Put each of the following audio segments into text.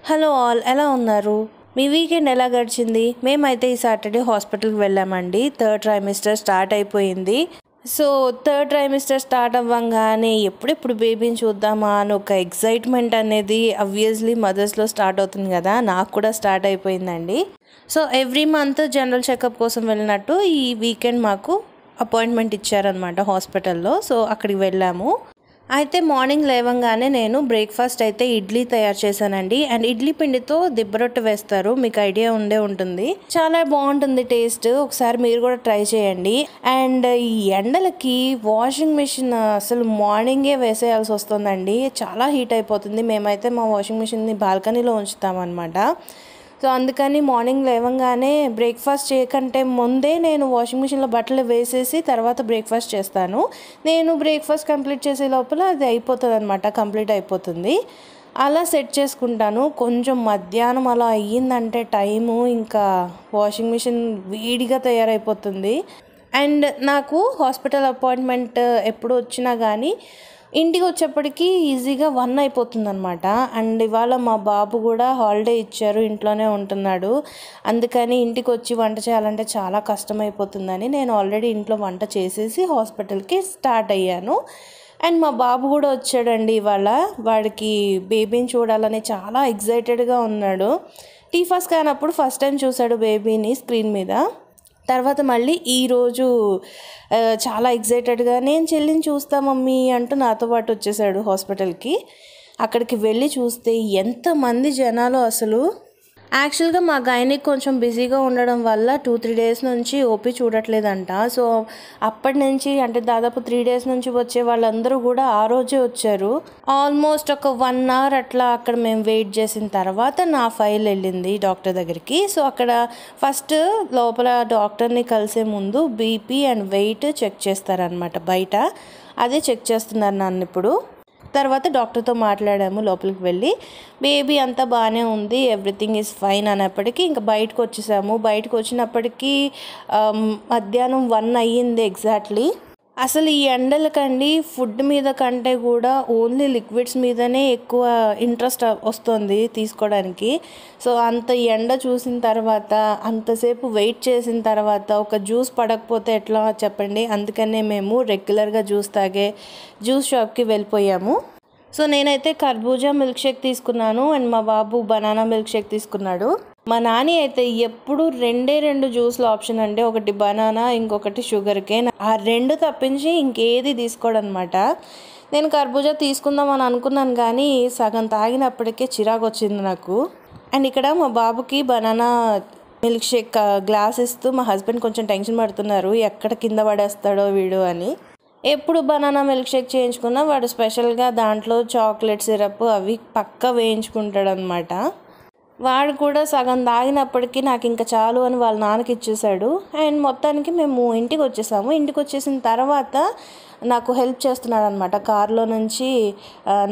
Hello all, ఎలా ఉన్నారు? మీ weekend ఎలా గడిచింది? మేమైతే ఈ సాటర్డే హాస్పిటల్కి వెళ్ళామండి. థర్డ్ ట్రైమిస్టర్ స్టార్ట్ అయిపోయింది. సో థర్డ్ ట్రైమిస్టర్ స్టార్ట్ అవ్వంగానే ఎప్పుడెప్పుడు బేబీని చూద్దామా అని ఒక ఎక్సైట్మెంట్ అనేది అబ్వియస్లీ మదర్స్లో స్టార్ట్ అవుతుంది కదా, నాకు కూడా స్టార్ట్ అయిపోయిందండి. So every month general checkup కోసం వెళ్ళినట్టు ఈ వీకెండ్ మాకు అపాయింట్మెంట్ ఇచ్చారనమాట హాస్పిటల్లో. సో అక్కడికి వెళ్ళాము. అయితే మార్నింగ్ లేవంగానే నేను బ్రేక్ఫాస్ట్ అయితే ఇడ్లీ తయారు చేశానండి. అండ్ ఇడ్లీ పిండితో దిబ్బరొట్టె వేస్తారు, మీకు ఐడియా ఉంటుంది. చాలా బాగుంటుంది టేస్ట్, ఒకసారి మీరు కూడా ట్రై చేయండి. అండ్ ఈ ఎండలకి వాషింగ్ మిషన్ అసలు మార్నింగే వేసేయాల్సి వస్తుందండి, చాలా హీట్ అయిపోతుంది. మేమైతే మా వాషింగ్ మిషన్ని బాల్కనీలో ఉంచుతామన్నమాట. సో అందుకని మార్నింగ్ లేవంగానే బ్రేక్ఫాస్ట్ చేయకంటే ముందే నేను వాషింగ్ మిషన్లో బట్టలు వేసేసి తర్వాత బ్రేక్ఫాస్ట్ చేస్తాను. నేను బ్రేక్ఫాస్ట్ కంప్లీట్ చేసే లోపల అది అయిపోతుంది అనమాట, కంప్లీట్ అయిపోతుంది. అలా సెట్ చేసుకుంటాను. కొంచెం మధ్యాహ్నం అలా అయ్యిందంటే టైము, ఇంకా వాషింగ్ మిషన్ వేడిగా తయారైపోతుంది. అండ్ నాకు హాస్పిటల్ అపాయింట్మెంట్ ఎప్పుడు వచ్చినా కానీ ఇంటికి వచ్చేప్పటికి ఈజీగా 1 అయిపోతుంది అనమాట. అండ్ ఇవాళ మా బాబు కూడా హాలిడే ఇచ్చారు, ఇంట్లోనే ఉంటున్నాడు. అందుకని ఇంటికి వచ్చి వంట చేయాలంటే చాలా కష్టమైపోతుందని నేను ఆల్రెడీ ఇంట్లో వంట చేసేసి హాస్పిటల్కి స్టార్ట్ అయ్యాను. అండ్ మా బాబు కూడా వచ్చాడండి ఇవాళ. వాడికి బేబీని చూడాలని చాలా ఎగ్జైటెడ్గా ఉన్నాడు. టీఫా స్కాన్ అప్పుడు ఫస్ట్ టైం చూశాడు బేబీని స్క్రీన్ మీద. తర్వాత మళ్ళీ ఈరోజు చాలా ఎగ్జైటెడ్గా నేను చెల్లిని చూస్తా మమ్మీ అంటూ నాతో పాటు వచ్చేసాడు హాస్పిటల్కి. అక్కడికి వెళ్ళి చూస్తే ఎంతమంది జనాలు అసలు. యాక్చువల్గా మా గైనిక్ కొంచెం బిజీగా ఉండడం వల్ల 2-3 డేస్ నుంచి ఓపీ చూడట్లేదంట. సో అప్పటి నుంచి అంటే దాదాపు 3 డేస్ నుంచి వచ్చే వాళ్ళందరూ కూడా ఆ రోజే వచ్చారు. ఆల్మోస్ట్ ఒక 1 అవర్ అట్లా అక్కడ మేము వెయిట్ చేసిన తర్వాత నా ఫైల్ వెళ్ళింది డాక్టర్ దగ్గరికి. సో అక్కడ ఫస్ట్ లోపల డాక్టర్ని కలిసే ముందు బీపీ అండ్ వెయిట్ చెక్ చేస్తారనమాట బయట. అదే చెక్ చేస్తున్నారు నన్ను ఇప్పుడు. తర్వాత డాక్టర్తో మాట్లాడాము లోపలికి వెళ్ళి. బేబీ అంతా బాగానే ఉంది, ఎవ్రీథింగ్ ఈజ్ ఫైన్ అనేప్పటికీ ఇంకా బయటకు వచ్చేసాము. బయటకు వచ్చినప్పటికీ మధ్యాహ్నం 1 అయ్యింది ఎగ్జాక్ట్లీ. అసలు ఈ ఎండలకండి ఫుడ్ మీద కంటే కూడా ఓన్లీ లిక్విడ్స్ మీదనే ఎక్కువ ఇంట్రెస్ట్ వస్తుంది తీసుకోవడానికి. సో అంత ఎండ చూసిన తర్వాత, అంతసేపు వెయిట్ చేసిన తర్వాత ఒక జ్యూస్ పడకపోతే ఎట్లా చెప్పండి. అందుకనే మేము రెగ్యులర్గా జ్యూస్ తాగే జ్యూస్ షాప్కి వెళ్ళిపోయాము. సో నేనైతే కర్బూజా మిల్క్ షేక్ తీసుకున్నాను అండ్ మా బాబు బనానా మిల్క్ షేక్ తీసుకున్నాడు. మా నాని అయితే ఎప్పుడు 2 జ్యూస్ల ఆప్షన్ అండి, ఒకటి బనానా ఇంకొకటి షుగర్ కేన్. ఆ 2 తప్పించి ఇంకేది తీసుకోడనమాట. నేను కర్బూజా తీసుకుందామని అనుకున్నాను కానీ సగం తాగినప్పటికే చిరాకు వచ్చింది నాకు. అండ్ ఇక్కడ మా బాబుకి బనానా మిల్క్ షేక్ గ్లాస్ ఇస్తూ మా హస్బెండ్ కొంచెం టెన్షన్ పడుతున్నారు, ఎక్కడ కింద పడేస్తాడో వీడు అని. ఎప్పుడు బనానా మిల్క్ షేక్ చేయించుకున్నా వాడు స్పెషల్గా దాంట్లో చాక్లెట్ సిరప్ అవి పక్కా వేయించుకుంటాడు అనమాట. వాడు కూడా సగం తాగినప్పటికీ నాకు ఇంకా చాలు అని వాళ్ళ నాన్నకి ఇచ్చేసాడు. అండ్ మొత్తానికి మేము ఇంటికి వచ్చేసాము. ఇంటికి వచ్చేసిన తర్వాత నాకు హెల్ప్ చేస్తున్నాడు అనమాట, కార్లో నుంచి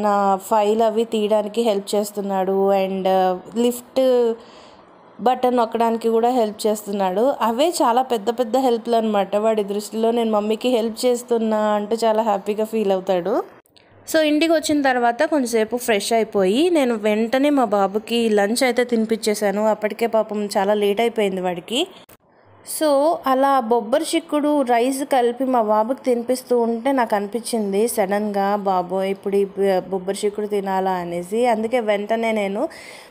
నా ఫైల్ అవి తీయడానికి హెల్ప్ చేస్తున్నాడు. అండ్ లిఫ్ట్ బటన్ నొక్కడానికి కూడా హెల్ప్ చేస్తున్నాడు. అవే చాలా పెద్ద పెద్ద హెల్ప్లు అనమాట వాడి దృష్టిలో. నేను మమ్మీకి హెల్ప్ చేస్తున్నా అంటూ చాలా హ్యాపీగా ఫీల్ అవుతాడు. సో ఇంటికి వచ్చిన తర్వాత కొంచెంసేపు ఫ్రెష్ అయిపోయి నేను వెంటనే మా బాబుకి లంచ్ అయితే తినిపించేశాను. అప్పటికే పాపం చాలా లేట్ అయిపోయింది వాడికి. సో అలా బొబ్బరి చిక్కుడు రైస్ కలిపి మా బాబుకి తినిపిస్తూ ఉంటే నాకు అనిపించింది సడన్గా, బాబోయ్ ఇప్పుడు ఈ బొబ్బరి చిక్కుడు తినాలా అనేసి. అందుకే వెంటనే నేను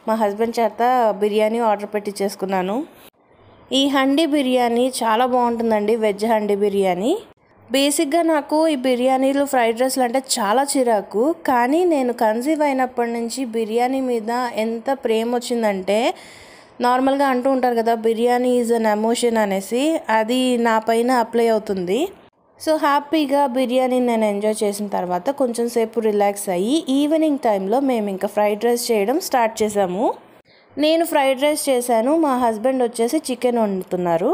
మా హస్బెండ్ చేత బిర్యానీ ఆర్డర్ పెట్టించేసుకున్నాను. ఈ హండీ బిర్యానీ చాలా బాగుంటుందండి, వెజ్ హండీ బిర్యానీ. బేసిక్గా నాకు ఈ బిర్యానీలు ఫ్రైడ్ రైస్లు అంటే చాలా చిరాకు, కానీ నేను కన్సీవ్ అయినప్పటి నుంచి బిర్యానీ మీద ఎంత ప్రేమ వచ్చిందంటే, నార్మల్గా అంటూ ఉంటారు కదా బిర్యానీ ఈజ్ అన్ ఎమోషన్ అనేసి, అది నా పైన అప్లై అవుతుంది. సో హ్యాపీగా బిర్యానీని నేను ఎంజాయ్ చేసిన తర్వాత కొంచెం సేపు రిలాక్స్ అయ్యి ఈవినింగ్ టైంలో మేము ఇంకా ఫ్రైడ్ రైస్ చేయడం స్టార్ట్ చేసాము. నేను ఫ్రైడ్ రైస్ చేశాను, మా హస్బెండ్ వచ్చేసి చికెన్ వండుతున్నారు.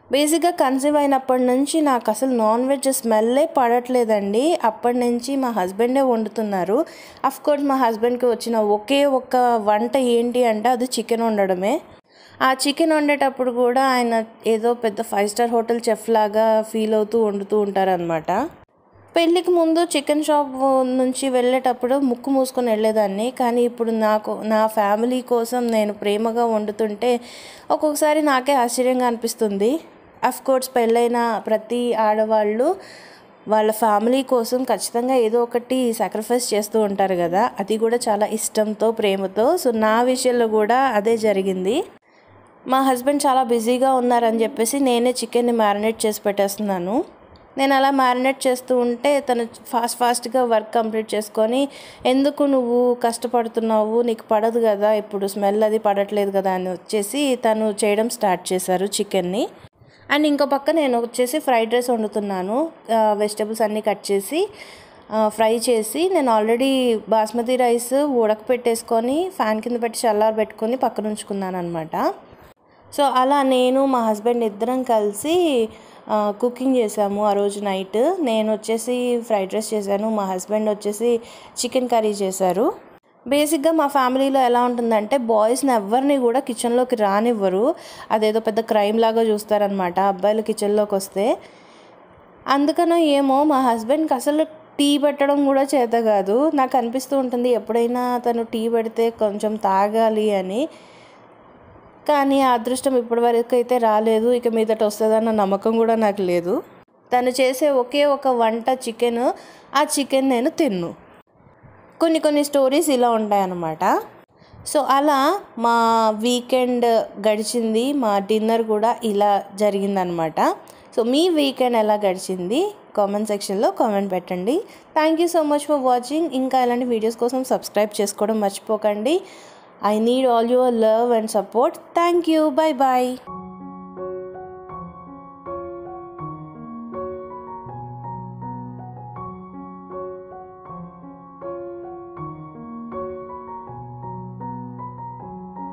బేసిక్గా కన్సీవ్ అయినప్పటి నుంచి నాకు అసలు నాన్ వెజ్ స్మెల్లే పడట్లేదండి. అప్పటి నుంచి మా హస్బెండే వండుతున్నారు. అఫ్కోర్స్ మా హస్బెండ్కి వచ్చిన ఒకే ఒక్క వంట ఏంటి అంటే అది చికెన్ వండడమే. ఆ చికెన్ వండేటప్పుడు కూడా ఆయన ఏదో పెద్ద 5 స్టార్ హోటల్ చెఫ్ లాగా ఫీల్ అవుతూ వండుతూ ఉంటారనమాట. పెళ్ళికి ముందు చికెన్ షాప్ నుంచి వెళ్ళేటప్పుడు ముక్కు మూసుకొని వెళ్ళేదాన్ని. కానీ ఇప్పుడు నా ఫ్యామిలీ కోసం నేను ప్రేమగా వండుతుంటే ఒక్కొక్కసారి నాకే ఆశ్చర్యంగా అనిపిస్తుంది. అఫ్కోర్స్ పెళ్ళైన ప్రతి ఆడవాళ్ళు వాళ్ళ ఫ్యామిలీ కోసం ఖచ్చితంగా ఏదో ఒకటి సాక్రిఫైస్ చేస్తూ ఉంటారు కదా, అది కూడా చాలా ఇష్టంతో ప్రేమతో. సో నా విషయంలో కూడా అదే జరిగింది. మా హస్బెండ్ చాలా బిజీగా ఉన్నారని చెప్పేసి నేనే చికెన్ని మ్యారినేట్ చేసి పెట్టేస్తున్నాను. నేను అలా మ్యారినేట్ చేస్తూ ఉంటే తను ఫాస్ట్గా వర్క్ కంప్లీట్ చేసుకొని, ఎందుకు నువ్వు కష్టపడుతున్నావు, నీకు పడదు కదా, ఇప్పుడు స్మెల్ అది పడట్లేదు కదా అని వచ్చేసి తను చేయడం స్టార్ట్ చేశారు చికెన్ని. అండ్ ఇంకో పక్క నేను వచ్చేసి ఫ్రైడ్ రైస్ వండుతున్నాను. వెజిటబుల్స్ అన్నీ కట్ చేసి ఫ్రై చేసి నేను ఆల్రెడీ బాస్మతి రైస్ ఉడకపెట్టేసుకొని ఫ్యాన్ కింద పెట్టి చల్లారబెట్టుకొని పక్కన ఉంచుకున్నాను అనమాట. సో అలా నేను మా హస్బెండ్ ఇద్దరం కలిసి కుకింగ్ చేసాము ఆ రోజు నైట్. నేను వచ్చేసి ఫ్రైడ్ రైస్ చేశాను, మా హస్బెండ్ వచ్చేసి చికెన్ కర్రీ చేశారు. బేసిక్గా మా ఫ్యామిలీలో ఎలా ఉంటుందంటే బాయ్స్ని ఎవరిని కూడా కిచెన్లోకి రానివ్వరు. అదేదో పెద్ద క్రైమ్ లాగా చూస్తారనమాట అబ్బాయిలు కిచెన్లోకి వస్తే. అందుకనో ఏమో మా హస్బెండ్కి అసలు టీ పెట్టడం కూడా చేత కాదు. నాకు అనిపిస్తూ ఉంటుంది ఎప్పుడైనా తను టీ పెడితే కొంచెం తాగాలి అని. కానీ ఆ అదృష్టం ఇప్పటివరకు అయితే రాలేదు. ఇక మీదట వస్తుందన్న నమ్మకం కూడా నాకు లేదు. తను చేసే ఒకే ఒక వంట చికెన్, ఆ చికెన్ నేను తిన్ను. కొన్ని స్టోరీస్ ఇలా ఉంటాయన్నమాట. సో అలా మా వీకెండ్ గడిచింది. మా డిన్నర్ కూడా ఇలా జరిగిందనమాట. సో మీ వీకెండ్ ఎలా గడిచింది కామెంట్ సెక్షన్లో కామెంట్ పెట్టండి. Thank you so much for watching. ఇంకా ఇలాంటి వీడియోస్ కోసం సబ్స్క్రైబ్ చేసుకోవడం మర్చిపోకండి. I need all your love and support. Thank you. Bye bye.